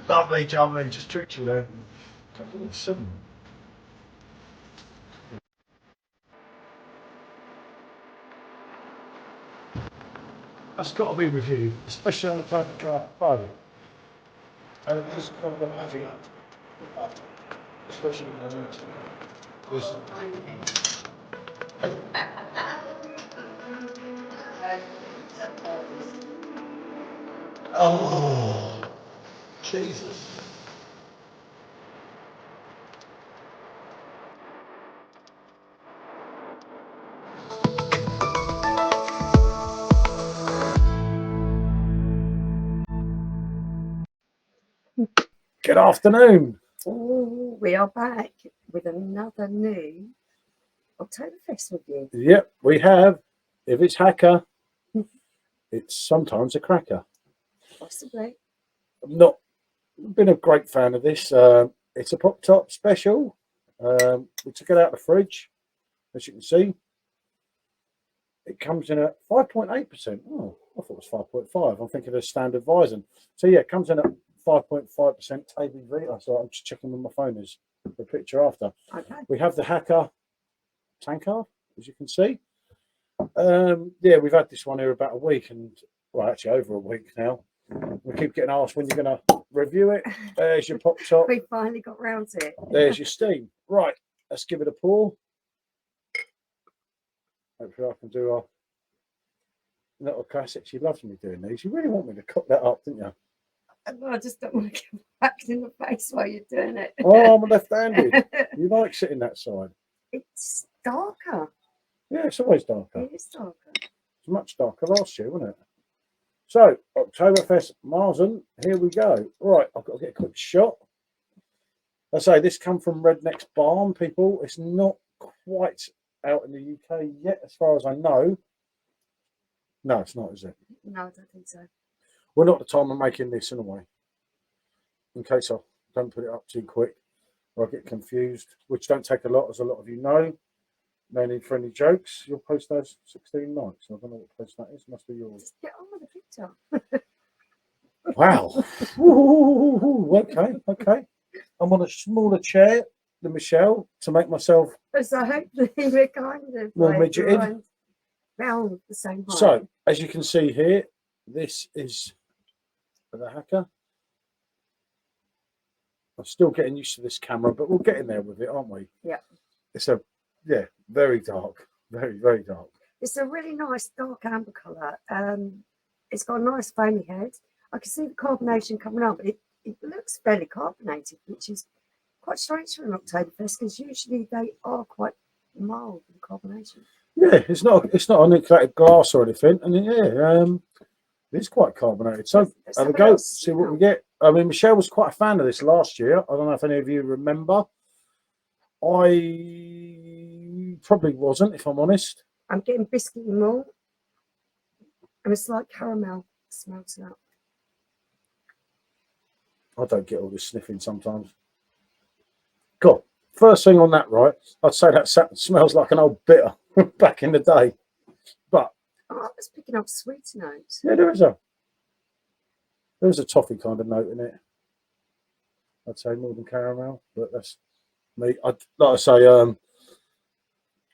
Lovely, John. Just tricked you there. That's got to be reviewed, especially on the private draft phone. And it's just got to have it up, especially when I need to. Oh, Jesus. Good afternoon. Oh, we are back with another new Oktoberfest review. Yep, we have. If it's hacker, it's sometimes a cracker. Possibly. I've not been a great fan of this. It's a pop top special. We took it out of the fridge, as you can see. It comes in at 5.8%. Oh, I thought it was 5.5. I'm thinking of standard Weizen. So yeah, it comes in at 5.5% ABV. I'm sorry, I'm just checking with my phone as the picture after. Okay. We have the hacker tankard, as you can see. Yeah, we've had this one here about a week, and well, actually over a week now. We keep getting asked when you're going to review it. There's your pop top. We finally got round to it. There's your steam. Right, let's give it a pour. Hopefully I can do a little classic. She loves me doing these. You really want me to cook that up, didn't you? I just don't want to get whacked in the face while you're doing it. Oh, I'm left-handed. You like sitting that side? It's darker. Yeah, it's always darker. It is darker. It's much darker last year, wasn't it? So, Oktoberfest Marzen, here we go. Right, I've got to get a quick shot. I say this come from Redneck's Barn, people. It's not quite out in the UK yet, as far as I know. No, it's not, is it? No, I don't think so. We're not the time of making this in a way. In case I don't put it up too quick or I get confused, which don't take a lot, as a lot of you know. No need for any jokes. You'll post those 16 likes. I don't know what post that is. Must be yours. Just get on with the picture. Wow. Ooh, okay. I'm on a smaller chair than Michelle to make myself. So hopefully we're kind of More like midgeted. round the same height. So, as you can see here, this is the hacker. I'm still getting used to this camera, but we'll get in there with it, aren't we? Yeah. It's a, yeah, very dark. Very, very dark. It's a really nice dark amber colour. It's got a nice foamy head. I can see the carbonation coming up. It looks fairly carbonated, which is quite strange for an Oktoberfest, because usually they are quite mild in carbonation. Yeah, it's not unincorporated glass or anything, and yeah, it's quite carbonated. So have a go, see what we get. I mean, Michelle was quite a fan of this last year. I don't know if any of you remember. I probably wasn't, if I'm honest. I'm getting biscuity malt, and it's like caramel smells out. I don't get all this sniffing sometimes. God, first thing on that, right? I'd say that smells like an old bitter back in the day. But I was picking up sweet notes. yeah, there's a toffee kind of note in it. I'd say more than caramel, but that's me. Like I say,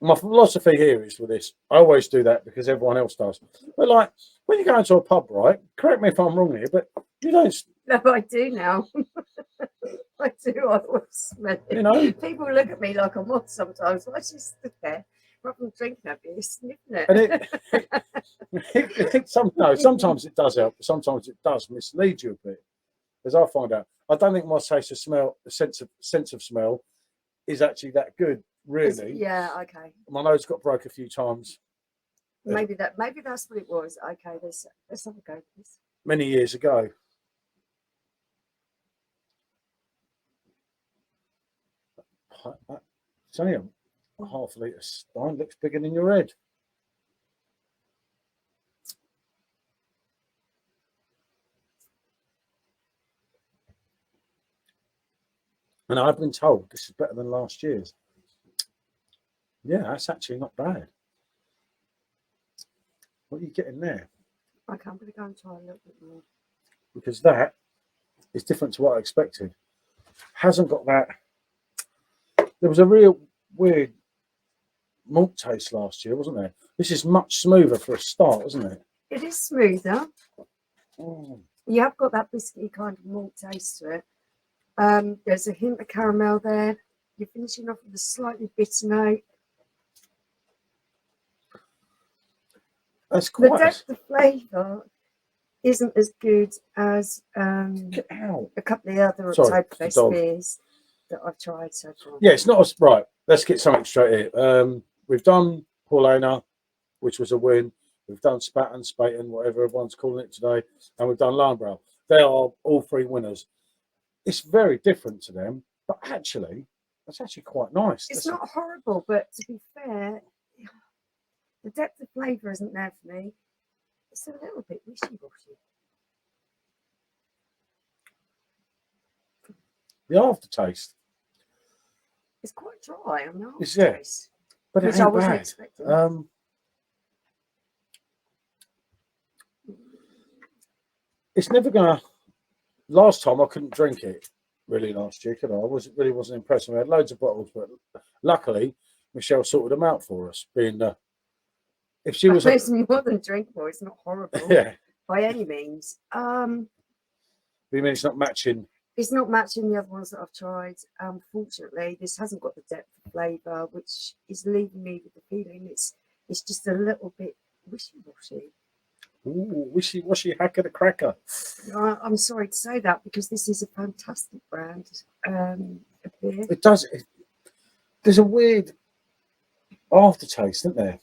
my philosophy here is with this, I always do that because everyone else does. But like when you go into a pub, right? Correct me if I'm wrong here, but you don't. No, I do now. I do. I always smell it. You know, people look at me like I'm odd sometimes. I just stood there, rather than drinking a beer, sniffing it. And sometimes it does help. Sometimes it does mislead you a bit, as I find out. I don't think my sense of smell, sense of smell, is actually that good. Really? Yeah. Okay. My nose got broke a few times. Maybe that's what it was. Okay. Let's have a go at this. Many years ago. It's only a half a litre stein. Looks bigger than your head. And I've been told this is better than last year's. Yeah, that's actually not bad. What are you getting there? Okay, I'm going to go and try a little bit more. because that is different to what I expected. Hasn't got that. There was a real weird malt taste last year, wasn't there? This is much smoother for a start, isn't it? It is smoother. Mm. You have got that biscuity kind of malt taste to it. There's a hint of caramel there. You're finishing off with a slightly bitter note. That's The quite. depth of flavour isn't as good as Get out. a couple of the other Sorry, the Oktoberfest dog. beers that I've tried so far. Yeah, it's not as right. Let's get something straight here. We've done Paulana, which was a win. We've done Spaten, whatever everyone's calling it today, and we've done Lambrow. They are all three winners. It's very different to them, but actually, that's actually quite nice. It's not horrible, but to be fair, the depth of flavour isn't there for me. It's a little bit wishy-washy. The aftertaste. It's quite dry on the It's, yeah, aftertaste, but it which I ain't wasn't bad. expecting. It's never gonna. Last time I couldn't drink it really last year, could I? I wasn't impressed. We had loads of bottles, but luckily Michelle sorted them out for us. Being if she was, It's more than drinkable. It's not horrible yeah, by any means. you mean it's not matching? It's not matching the other ones that I've tried. Fortunately, this hasn't got the depth of flavour, which is leaving me with the feeling it's just a little bit wishy-washy. Ooh, wishy-washy hacker the cracker. I'm sorry to say that because this is a fantastic brand of beer. It does. There's a weird aftertaste, isn't there?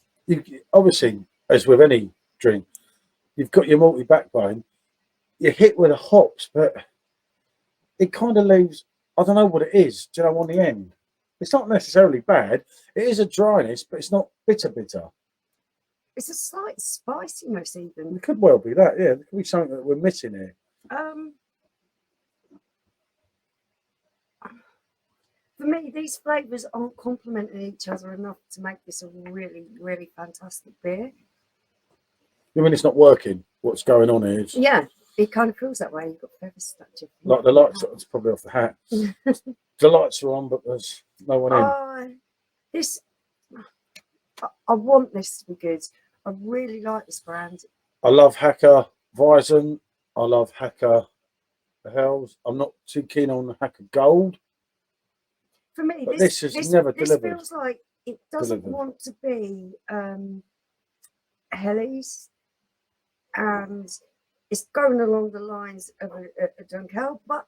Obviously, as with any drink, you've got your malty backbone. You're hit with the hops, but it kind of leaves. I don't know what it is. Do you know, on the end, it's not necessarily bad. It is a dryness, but it's not bitter. It's a slight spiciness, even. It could well be that. Yeah, there could be something that we're missing here. For me, these flavours aren't complementing each other enough to make this a really, really fantastic beer. I mean, it's not working. What's going on here? Yeah, it kind of feels that way. You've got feathers stuck to you. Like the lights. It's probably off the hat. The lights are on, but there's no one in. I want this to be good. I really like this brand. I love Hacker Weizen. I love Hacker Hells. I'm not too keen on Hacker Gold. For me, this has never delivered. This feels like it doesn't want to be Hellies, and it's going along the lines of a Dunkel, but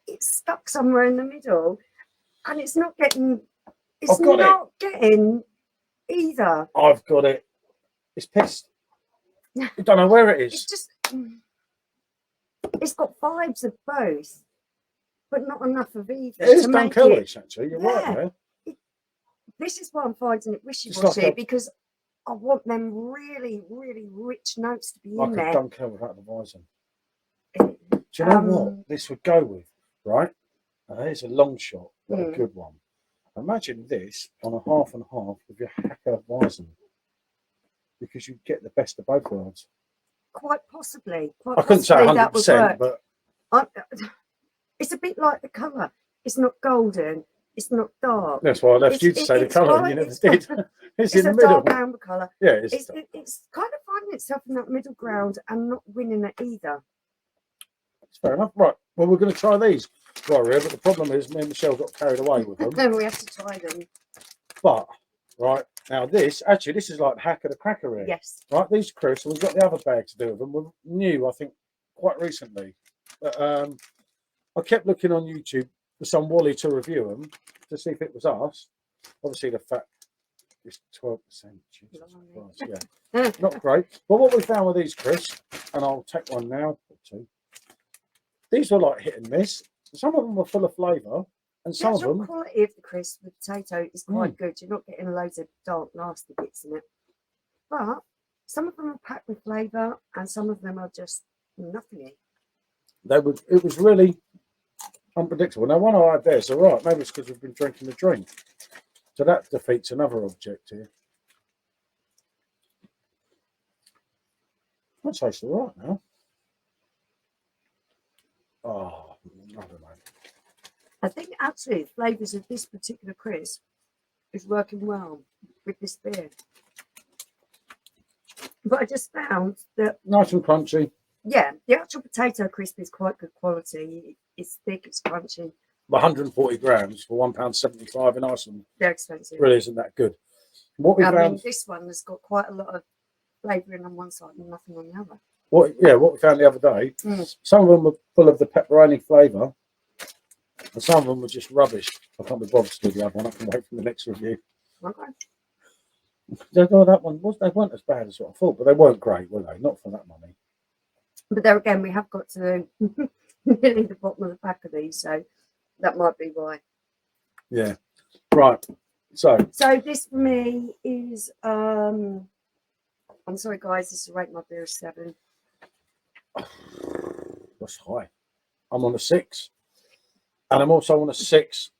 it's stuck somewhere in the middle, and it's not getting. It's not getting either. I've got it. It's pissed. I don't know where it is. It's just. It's got vibes of both, but not enough of either. It is Dunkelish, actually. You're right there. This is why I'm finding it wishy-washy, because I want them really, really rich notes to be in there. Like a Dunkel without the Weizen. Do you know what this would go with? Right? Now, here's a long shot, but a good one. Imagine this on a half and half with your Hacker Weizen, because you get the best of both worlds. Quite possibly. I couldn't say 100%, but it's a bit like the colour. It's not golden. It's not dark. That's why I left you to say the colour, and you never did. It's in the middle. Dark amber colour. Yeah, it's kind of finding itself in that middle ground and not winning it either. That's fair enough. Right. Well, we're going to try these, Warrior, but the problem is me and Michelle got carried away with them. Then we have to try them. But right now, this is like Hacker the Cracker here. Yes. Right. These crisps. We've got the other bag to do with them. We're new, I think, quite recently. But I kept looking on YouTube for some Wally to review them to see if it was us. Obviously, the fat is 12%. Yeah, not great. But what we found with these crisps, and I'll take one now or two. These were like hit and miss. Some of them were full of flavour, and some of them. The quality of the crisp with potato is quite good. You're not getting loads of dark, nasty bits in it. But some of them are packed with flavour, and some of them are just nothingy. It was really unpredictable. Now, one I had there, so right, maybe it's because we've been drinking the drink. So that defeats another object here. That tastes all right now. I think actually the flavours of this particular crisp is working well with this beer. But I just found that, Nice and crunchy. yeah, the actual potato crisp is quite good quality. It's thick, it's crunchy. 140 grams for £1.75 in Iceland. They're expensive. Really isn't that good. What we I found, mean, this one has got quite a lot of flavouring on one side and nothing on the other. what we found the other day, Mm. some of them were full of the pepperoni flavour, and some of them were just rubbish. I can't be bothered to do the other one. I can wait for the next review. Okay. That one was, they weren't as bad as what I thought, but they weren't great, were they? Not for that money. But there again, we have got to nearly the bottom of the pack of these, so that might be why. Yeah. Right. So This for me is I'm sorry guys, this is rate my beer a 7. that's high. I'm on a 6, and I'm also on a 6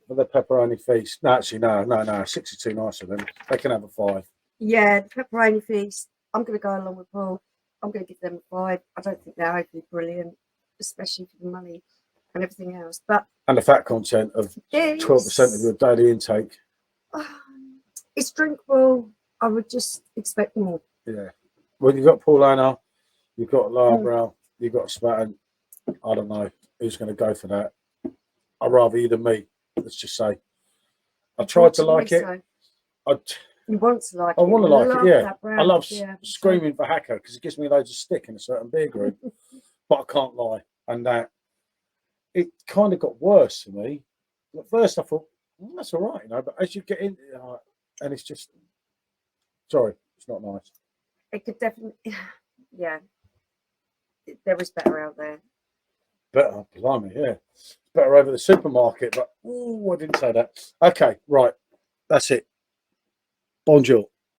for the pepperoni feast. No, actually, no. 6 is too nice for them. They can have a 5. Yeah, the pepperoni feast. I'm going to go along with Paul. I'm going to give them a 5. I don't think they're overly brilliant, especially for the money and everything else. But And the fat content of 12% of your daily intake. It's drinkable. I would just expect more. Yeah. Well, you've got Paulana, you've got Larbrow, you've got Spatten. I don't know who's going to go for that. I'd rather you than me. Let's just say. I tried to like it. You want to like it. I want to like it, yeah. I love screaming for Hacker because it gives me loads of stick in a certain beer group. But I can't lie. And that it kind of got worse for me. At first I thought, that's all right, but as you get in, and it's just, sorry, it's not nice. It could definitely, yeah. There was better out there. Better, blimey, yeah. Better over the supermarket, but, I didn't say that. Okay, right. That's it. Bonjour.